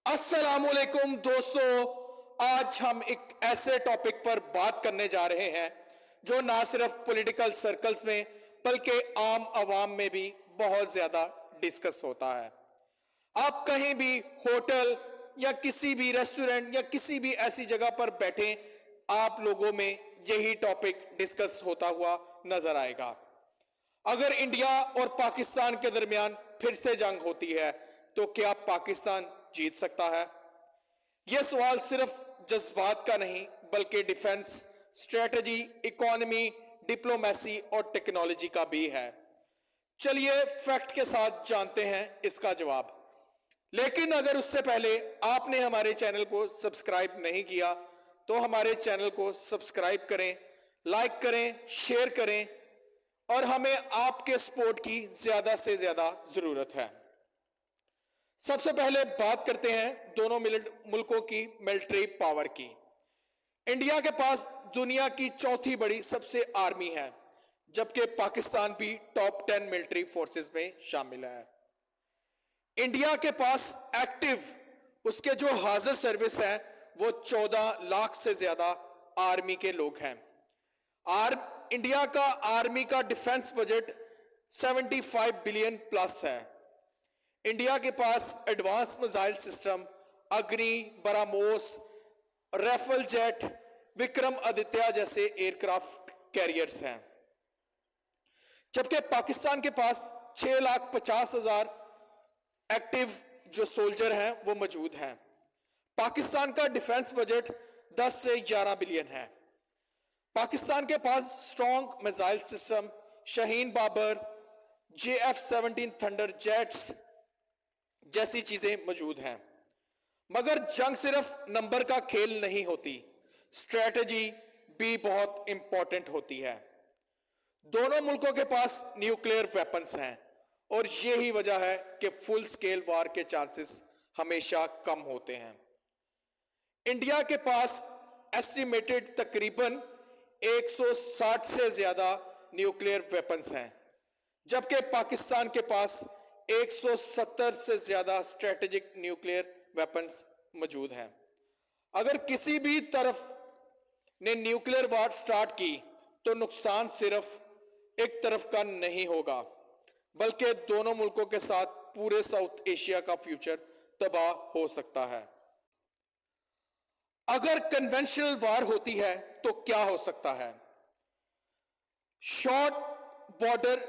अस्सलामुअलैकुम दोस्तों, आज हम एक ऐसे टॉपिक पर बात करने जा रहे हैं जो ना सिर्फ पॉलिटिकल सर्कल्स में बल्कि आम आवाम में भी बहुत ज्यादा डिस्कस होता है। आप कहीं भी होटल या किसी भी रेस्टोरेंट या किसी भी ऐसी जगह पर बैठे, आप लोगों में यही टॉपिक डिस्कस होता हुआ नजर आएगा। अगर इंडिया और पाकिस्तान के दरमियान फिर से जंग होती है तो क्या पाकिस्तान जीत सकता है? यह सवाल सिर्फ जज्बात का नहीं बल्कि डिफेंस, स्ट्रेटजी, इकोनॉमी, डिप्लोमेसी और टेक्नोलॉजी का भी है। चलिए फैक्ट के साथ जानते हैं इसका जवाब। लेकिन अगर उससे पहले आपने हमारे चैनल को सब्सक्राइब नहीं किया तो हमारे चैनल को सब्सक्राइब करें, लाइक करें, शेयर करें और हमें आपके सपोर्ट की ज्यादा से ज्यादा जरूरत है। सबसे पहले बात करते हैं दोनों मुल्कों की मिलिट्री पावर की। इंडिया के पास दुनिया की चौथी बड़ी सबसे आर्मी है, जबकि पाकिस्तान भी टॉप 10 मिलिट्री फोर्सेस में शामिल है। इंडिया के पास एक्टिव उसके जो हाजिर सर्विस है वो 14 लाख से ज्यादा आर्मी के लोग हैं। इंडिया का आर्मी का डिफेंस बजट 75 बिलियन प्लस है। इंडिया के पास एडवांस मिसाइल सिस्टम अग्नि, ब्रह्मोस, राफेल जेट, विक्रम आदित्य जैसे एयरक्राफ्ट कैरियर्स हैं, जबकि पाकिस्तान के पास 6,50,000 एक्टिव जो सोल्जर हैं वो मौजूद हैं। पाकिस्तान का डिफेंस बजट 10 से 11 बिलियन है। पाकिस्तान के पास strong missile system Shaheen Babur, JF-17 thunder jets जैसी चीजें मौजूद हैं। मगर जंग सिर्फ नंबर का खेल नहीं होती, स्ट्रेटजी भी बहुत इंपॉर्टेंट होती है। दोनों मुल्कों के पास न्यूक्लियर वेपन्स हैं और यही वजह है कि फुल स्केल वार के चांसेस हमेशा कम होते हैं। इंडिया के पास एस्टिमेटेड तकरीबन 160 से ज्यादा न्यूक्लियर वेपन्स हैं, जबकि पाकिस्तान के पास 170 से ज्यादा स्ट्रेटेजिक न्यूक्लियर वेपन्स मौजूद हैं। अगर किसी भी तरफ ने न्यूक्लियर वार स्टार्ट की तो नुकसान सिर्फ एक तरफ का नहीं होगा, बल्कि दोनों मुल्कों के साथ पूरे साउथ एशिया का फ्यूचर तबाह हो सकता है। अगर कन्वेंशनल वार होती है तो क्या हो सकता है? शॉर्ट बॉर्डर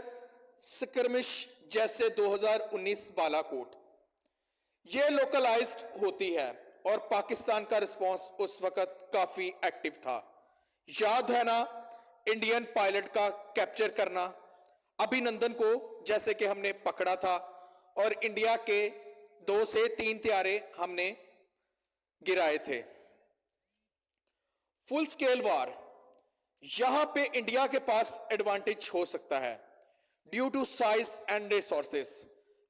स्क्रमिश जैसे 2019 बालाकोट, यह लोकलाइज्ड होती है और पाकिस्तान का रिस्पांस उस वक्त काफी एक्टिव था। याद है ना इंडियन पायलट का कैप्चर करना, अभिनंदन को जैसे कि हमने पकड़ा था और इंडिया के 2 से 3 त्यारे हमने गिराए थे। फुल स्केल वार, यहां पे इंडिया के पास एडवांटेज हो सकता है due to size and resources,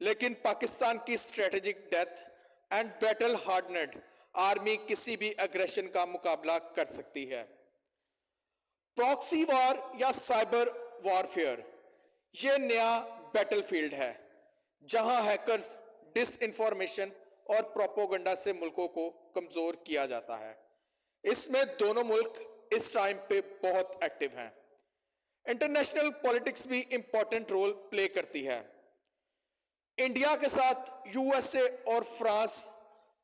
लेकिन पाकिस्तान की strategic depth and battle hardened army किसी भी एग्रेशन का मुकाबला कर सकती है। प्रॉक्सी वार या साइबर वॉरफेयर, यह नया बैटलफील्ड है जहां हैकर्स, डिसइंफॉर्मेशन और प्रोपोगंडा से मुल्कों को कमजोर किया जाता है। इसमें दोनों मुल्क इस टाइम पे बहुत एक्टिव हैं। इंटरनेशनल पॉलिटिक्स भी इंपॉर्टेंट रोल प्ले करती है। इंडिया के साथ USA और फ्रांस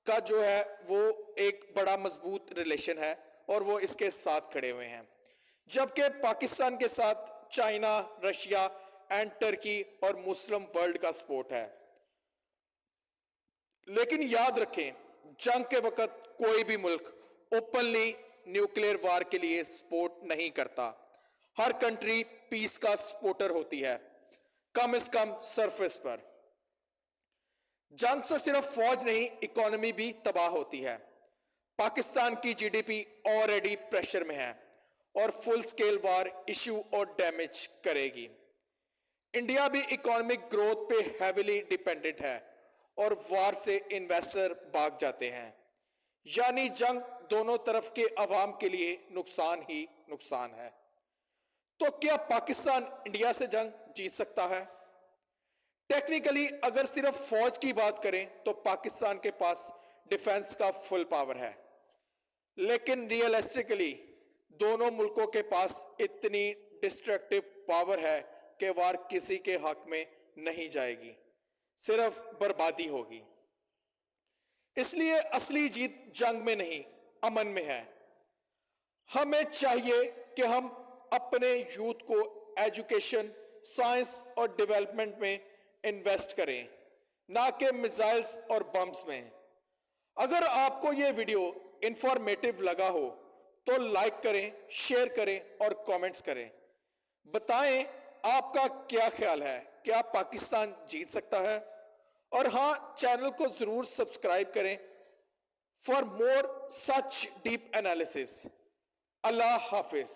का जो है वो एक बड़ा मजबूत रिलेशन है और वो इसके साथ खड़े हुए हैं, जबकि पाकिस्तान के साथ चाइना, रशिया एंड टर्की और मुस्लिम वर्ल्ड का सपोर्ट है। लेकिन याद रखें, जंग के वक्त कोई भी मुल्क ओपनली न्यूक्लियर वार के लिए सपोर्ट नहीं करता। हर कंट्री पीस का सपोर्टर होती है, कम से कम सरफेस पर। जंग से सिर्फ फौज नहीं, इकोनॉमी भी तबाह होती है। पाकिस्तान की GDP ऑलरेडी प्रेशर में है और फुल स्केल वार इश्यू और डैमेज करेगी। इंडिया भी इकोनॉमिक ग्रोथ पे हैवीली डिपेंडेंट है और वार से इन्वेस्टर भाग जाते हैं, यानी जंग दोनों तरफ के अवाम के लिए नुकसान ही नुकसान है। तो क्या पाकिस्तान इंडिया से जंग जीत सकता है? टेक्निकली अगर सिर्फ फौज की बात करें तो पाकिस्तान के पास डिफेंस का फुल पावर है, लेकिन रियलिस्टिकली दोनों मुल्कों के पास इतनी डिस्ट्रक्टिव पावर है कि वार किसी के हक में नहीं जाएगी, सिर्फ बर्बादी होगी। इसलिए असली जीत जंग में नहीं, अमन में है। हमें चाहिए कि हम अपने यूथ को एजुकेशन, साइंस और डेवलपमेंट में इन्वेस्ट करें, ना कि मिसाइल्स और बम्स में। अगर आपको यह वीडियो इंफॉर्मेटिव लगा हो तो लाइक करें, शेयर करें और कमेंट्स करें। बताएं आपका क्या ख्याल है, क्या पाकिस्तान जीत सकता है? और हाँ, चैनल को जरूर सब्सक्राइब करें for more such deep analysis. Allah Hafiz.